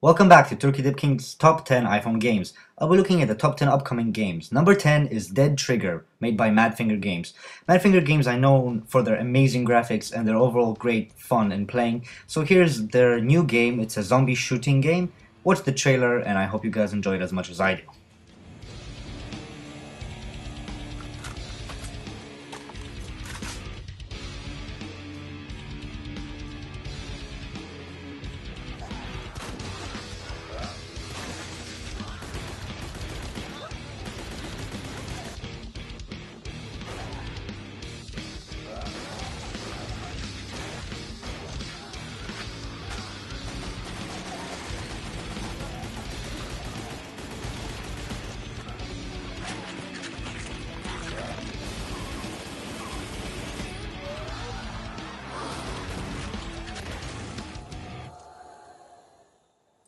Welcome back to Turkeydipking's Top 10 iPhone games. I'll be looking at the top 10 upcoming games. Number 10 is Dead Trigger, made by Madfinger Games. Madfinger Games are known for their amazing graphics and their overall great fun in playing. So here's their new game. It's a zombie shooting game. Watch the trailer and I hope you guys enjoy it as much as I do.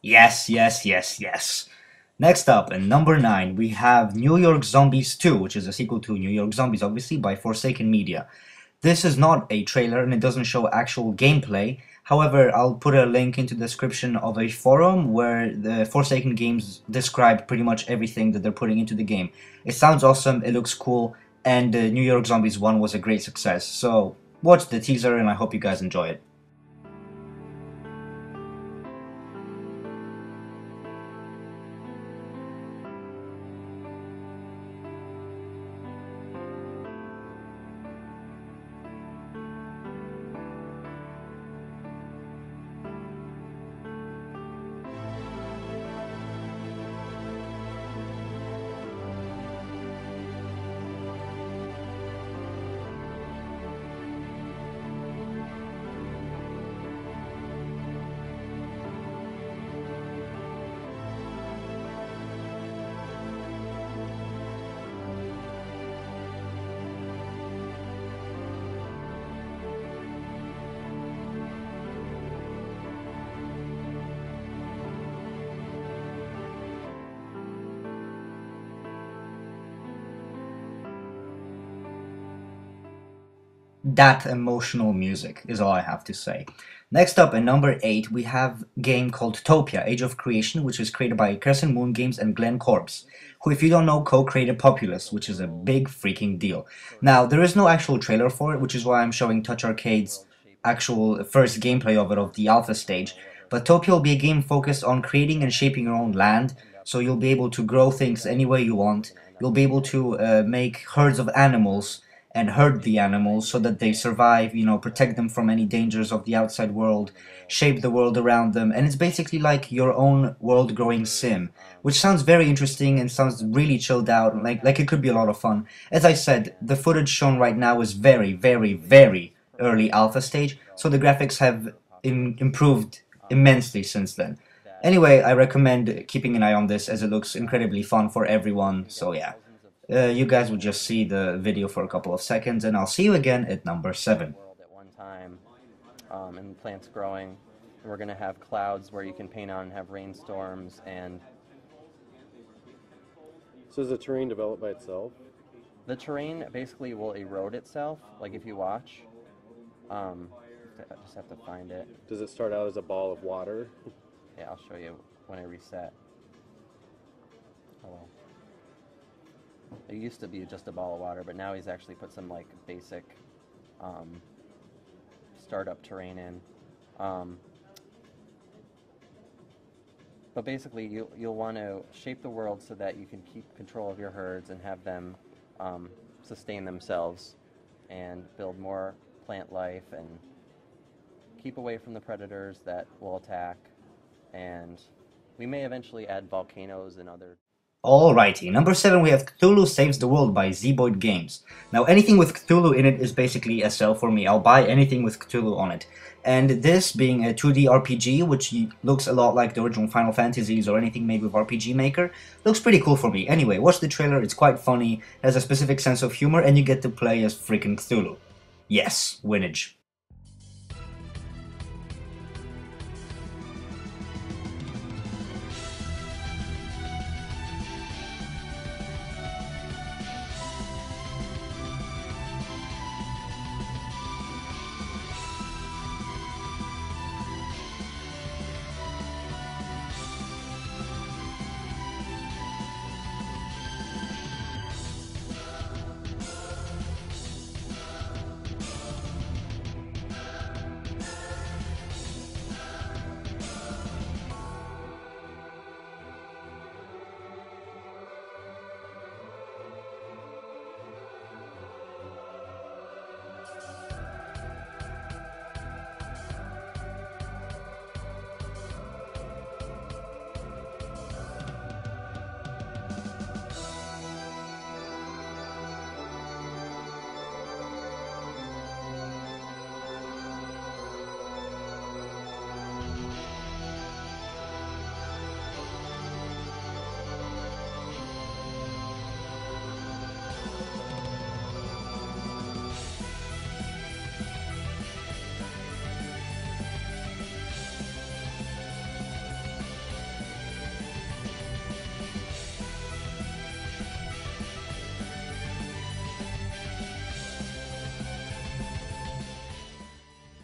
Yes. Next up, in number 9, we have New York Zombies 2, which is a sequel to New York Zombies, obviously, by Foursaken Media. This is not a trailer and it doesn't show actual gameplay. However, I'll put a link into the description of a forum where the Foursaken Games describe pretty much everything that they're putting into the game. It sounds awesome, it looks cool, and New York Zombies 1 was a great success. So, watch the teaser and I hope you guys enjoy it. That emotional music is all I have to say. Next up, at number 8, we have a game called Topia, Age of Creation, which is created by Crescent Games and Corpes, who, if you don't know, co-created Populous, which is a big freaking deal. Now, there is no actual trailer for it, which is why I'm showing Touch Arcade's actual first gameplay of it, of the alpha stage. But Topia will be a game focused on creating and shaping your own land, so you'll be able to grow things any way you want. You'll be able to make herds of animals and herd the animals so that they survive, protect them from any dangers of the outside world, shape the world around them, and it's basically like your own world-growing sim, which sounds very interesting and sounds really chilled out, like it could be a lot of fun. As I said, the footage shown right now is very early alpha stage, so the graphics have improved immensely since then. Anyway, I recommend keeping an eye on this as it looks incredibly fun for everyone, so yeah. You guys will just see the video for a couple of seconds, and I'll see you again at number 7. At one time, and plants growing. And we're going to have clouds where you can paint on and have rainstorms. And so is the terrain developed by itself? the terrain basically will erode itself, like if you watch. I just have to find it. Does it start out as a ball of water? Yeah, I'll show you when I reset. Oh well. It used to be just a ball of water, but now he's actually put some like basic startup terrain in. But basically, you'll want to shape the world so that you can keep control of your herds and have them sustain themselves and build more plant life and keep away from the predators that will attack. And we may eventually add volcanoes and other... Alrighty, number 7 we have Cthulhu Saves the World by Zeboyd Games. Now anything with Cthulhu in it is basically a sell for me. I'll buy anything with Cthulhu on it. And this being a 2D RPG, which looks a lot like the original Final Fantasies or anything made with RPG Maker, looks pretty cool for me. Anyway, watch the trailer, it's quite funny, has a specific sense of humor, and you get to play as freaking Cthulhu. Yes, winnage.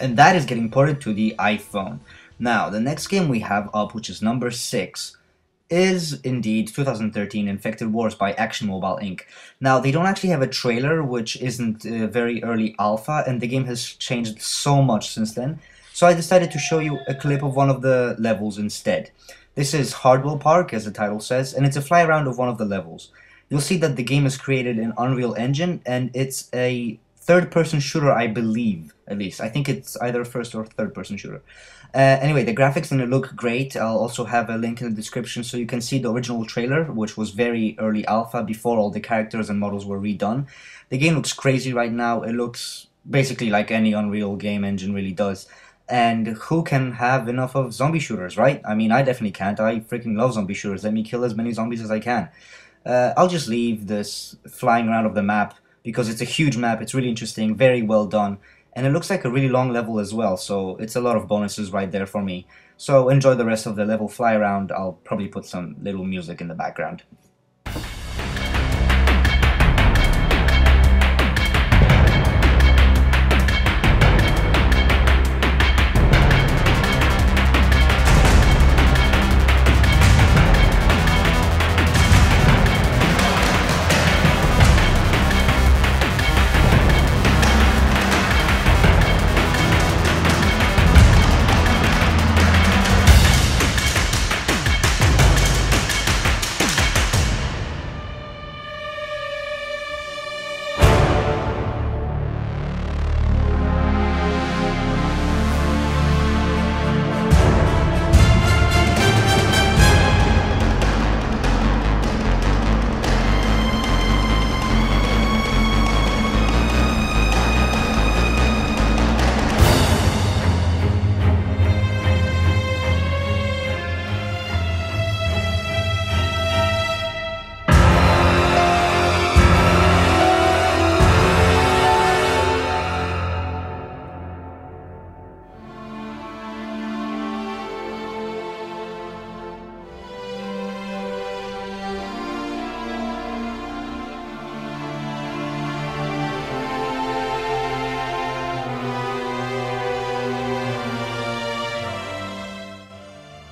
and that is getting ported to the iPhone. Now, the next game we have up, which is number 6, is indeed 2013 Infected Wars by Action Mobile Inc. Now, they don't actually have a trailer, which isn't very early alpha, and the game has changed so much since then, so I decided to show you a clip of one of the levels instead. This is Hardwell Park, as the title says, and it's a fly around of one of the levels. You'll see that the game is created in Unreal Engine, and it's a third-person shooter, I believe, at least. I think it's either a first or third-person shooter. Anyway, the graphics in it look great. I'll also have a link in the description so you can see the original trailer, which was very early alpha before all the characters and models were redone. The game looks crazy right now. It looks basically like any Unreal game engine really does. And who can have enough of zombie shooters, right? I mean, I definitely can't. I freaking love zombie shooters. Let me kill as many zombies as I can. I'll just leave this flying around of the map because it's a huge map. It's really interesting, very well done. And it looks like a really long level as well, so it's a lot of bonuses right there for me. So enjoy the rest of the level fly around. I'll probably put some little music in the background.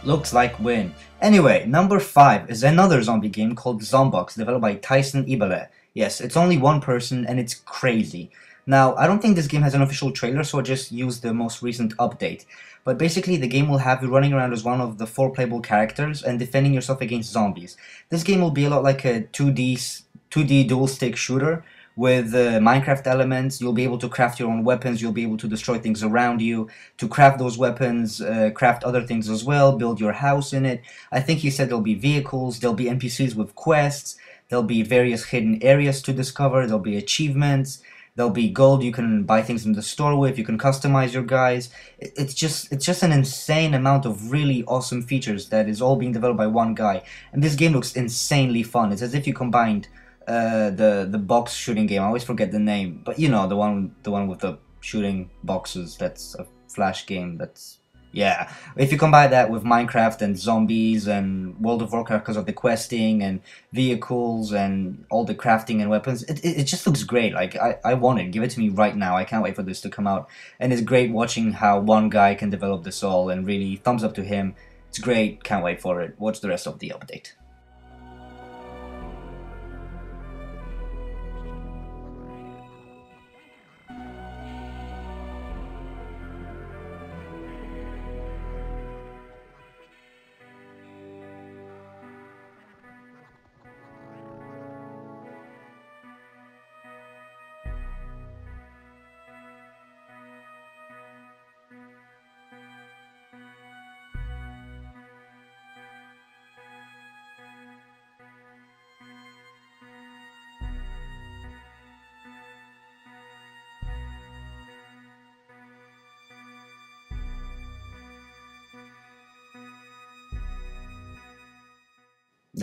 Looks like win. Anyway, number 5 is another zombie game called Zombox, developed by Tyson Ibele. Yes, it's only one person and it's crazy. Now, I don't think this game has an official trailer, so I just used the most recent update. But basically, the game will have you running around as one of the 4 playable characters and defending yourself against zombies. This game will be a lot like a 2D dual-stick shooter, with Minecraft elements. You'll be able to craft your own weapons, you'll be able to destroy things around you, to craft those weapons, craft other things as well, build your house in it. I think he said there'll be vehicles, there'll be NPCs with quests, there'll be various hidden areas to discover, there'll be achievements, there'll be gold you can buy things in the store with, you can customize your guys. It's just an insane amount of really awesome features that is all being developed by one guy. And this game looks insanely fun. It's as if you combined the box shooting game. I always forget the name, but you know, the one with the shooting boxes. That's a Flash game. That's, yeah. If you combine that with Minecraft and zombies and World of Warcraft because of the questing and vehicles and all the crafting and weapons, it just looks great. Like, I want it. Give it to me right now. I can't wait for this to come out. And it's great watching how one guy can develop this all, and really thumbs up to him. It's great. Can't wait for it. Watch the rest of the update.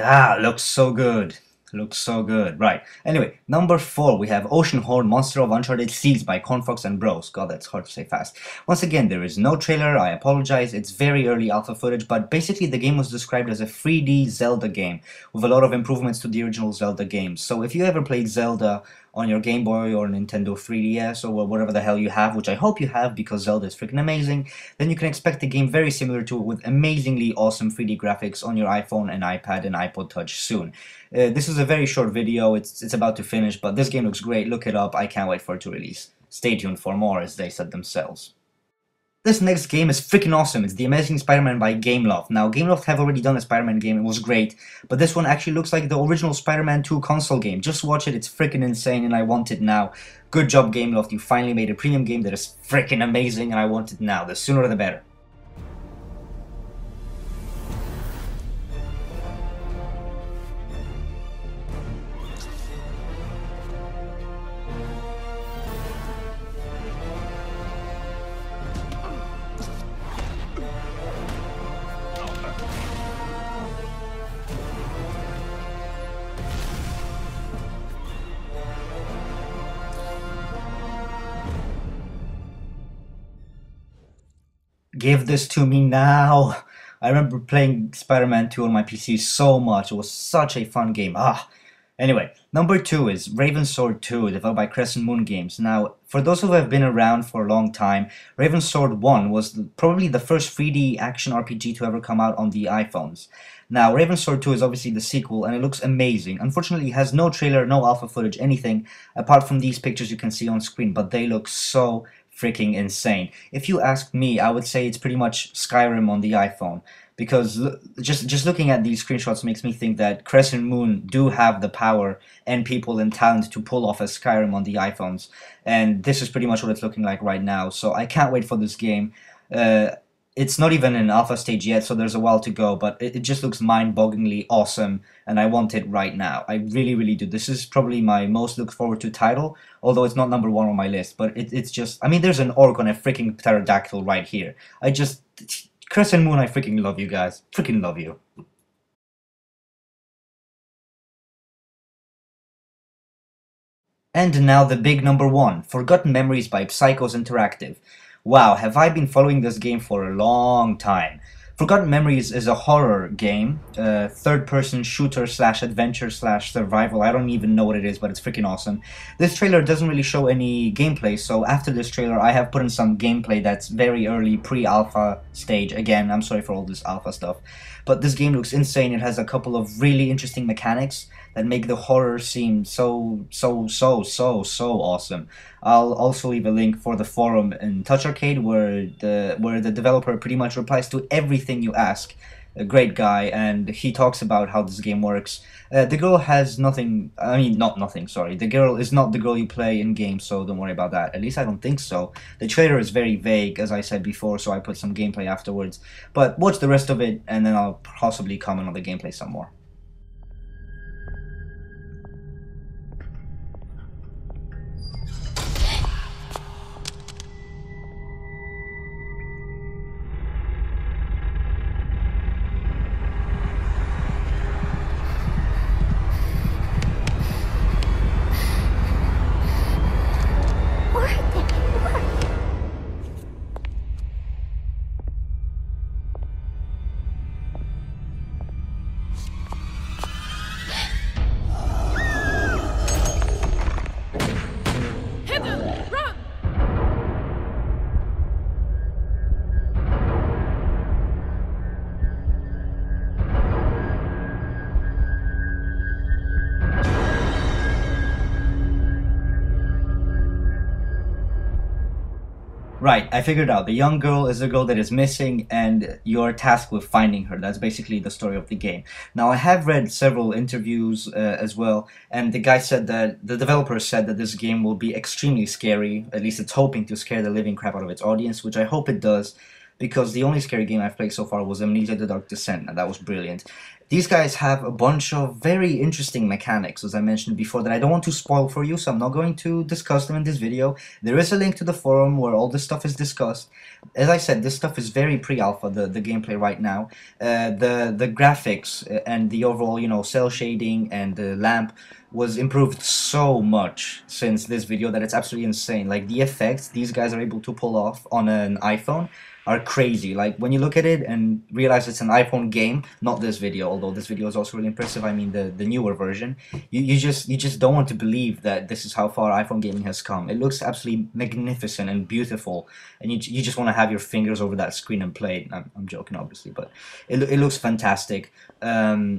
Ah, looks so good. Looks so good. Right. Anyway, number 4, we have Oceanhorn, Monster of Uncharted Seeds by Cornfox and Bros. God, that's hard to say fast. Once again, there is no trailer. I apologize. It's very early alpha footage, but basically the game was described as a 3D Zelda game with a lot of improvements to the original Zelda games. So if you ever played Zelda on your Game Boy or Nintendo 3DS or whatever the hell you have, which I hope you have because Zelda is freaking amazing, then you can expect a game very similar to it with amazingly awesome 3D graphics on your iPhone and iPad and iPod Touch soon. This is a very short video, it's about to finish, but this game looks great, look it up, I can't wait for it to release. Stay tuned for more, as they said themselves. This next game is freaking awesome. It's The Amazing Spider-Man by Gameloft. Now, Gameloft have already done a Spider-Man game, it was great, but this one actually looks like the original Spider-Man 2 console game. Just watch it, it's freaking insane, and I want it now. Good job, Gameloft, you finally made a premium game that is freaking amazing, and I want it now. The sooner the better. Give this to me now! I remember playing Spider-Man 2 on my PC so much. It was such a fun game. Anyway, number 2 is Ravensword 2, developed by Crescent Games. Now, for those who have been around for a long time, Ravensword 1 was probably the first 3D action RPG to ever come out on the iPhones. Now, Ravensword 2 is obviously the sequel, and it looks amazing. Unfortunately, it has no trailer, no alpha footage, anything, apart from these pictures you can see on screen, but they look so freaking insane. If you ask me, I would say it's pretty much Skyrim on the iPhone, because just looking at these screenshots makes me think that Crescent Moon do have the power and people and talent to pull off a Skyrim on the iPhones, and this is pretty much what it's looking like right now, so I can't wait for this game. It's not even in alpha stage yet, so there's a while to go, but it just looks mind-bogglingly awesome, and I want it right now. I really, really do. This is probably my most looked forward to title, although it's not number 1 on my list, but it's just... I mean, there's an orc on a freaking pterodactyl right here. Crescent Moon, I freaking love you guys. Freaking love you. And now the big number 1, Forgotten Memories by Psychoz Interactive. Wow, have I been following this game for a long time. Forgotten Memories is a horror game, third-person shooter slash adventure slash survival. I don't even know what it is, but it's freaking awesome. This trailer doesn't really show any gameplay, so after this trailer I have put in some gameplay that's very early, pre-alpha stage. Again, I'm sorry for all this alpha stuff. But this game looks insane. It has a couple of really interesting mechanics that make the horror seem so awesome. I'll also leave a link for the forum in Touch Arcade where the developer pretty much replies to everything you ask. A great guy, and he talks about how this game works. The girl has nothing, I mean, not nothing, sorry. The girl is not the girl you play in games, so don't worry about that. At least I don't think so. The trailer is very vague, as I said before, so I put some gameplay afterwards. But watch the rest of it, and then I'll possibly comment on the gameplay some more. Right, I figured out. The young girl is a girl that is missing, and you're tasked with finding her. That's basically the story of the game. Now, I have read several interviews as well, and the guy said that, the developer said that this game will be extremely scary. At least it's hoping to scare the living crap out of its audience, which I hope it does, because the only scary game I've played so far was Amnesia: The Dark Descent, and that was brilliant. These guys have a bunch of very interesting mechanics, as I mentioned before, that I don't want to spoil for you, so I'm not going to discuss them in this video. There is a link to the forum where all this stuff is discussed. As I said, this stuff is very pre-alpha, the gameplay right now. The graphics and the overall, you know, cell shading and the lamp was improved so much since this video that it's absolutely insane. Like, the effects these guys are able to pull off on an iPhone are crazy. Like when you look at it and realize it's an iPhone game, not this video, although this video is also really impressive. I mean the newer version. You just don't want to believe that this is how far iPhone gaming has come. It looks absolutely magnificent and beautiful, and you just want to have your fingers over that screen and play it. I'm joking, obviously, but it looks fantastic. As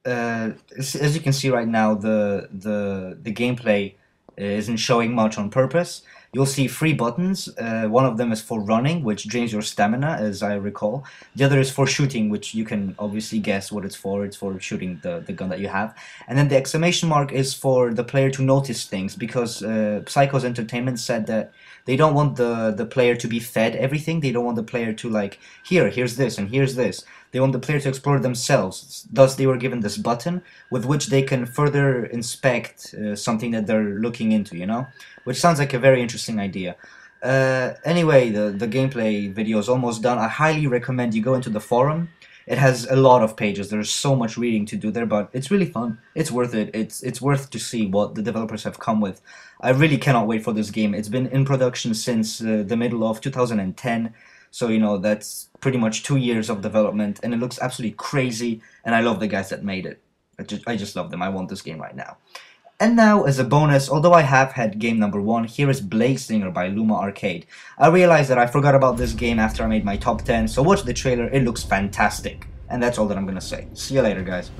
you can see right now, the gameplay isn't showing much on purpose. You'll see three buttons. One of them is for running, which drains your stamina, as I recall. The other is for shooting, which you can obviously guess what it's for. It's for shooting the gun that you have. And then the exclamation mark is for the player to notice things, because Psychoz Entertainment said that they don't want the player to be fed everything. They don't want the player to like, here's this and here's this. They want the player to explore themselves. Thus, they were given this button with which they can further inspect something that they're looking into, you know? Which sounds like a very interesting idea. Anyway, the gameplay video is almost done. I highly recommend you go into the forum. It has a lot of pages. There's so much reading to do there, but it's really fun. It's worth it. It's worth to see what the developers have come with. I really cannot wait for this game. It's been in production since the middle of 2010. So, you know, that's pretty much 2 years of development, and it looks absolutely crazy, and I love the guys that made it. I just love them. I want this game right now. And now, as a bonus, although I have had game number 1, here is Bladeslinger by Luma Arcade. I realized that I forgot about this game after I made my top 10, so watch the trailer, it looks fantastic. And that's all that I'm gonna say. See you later, guys.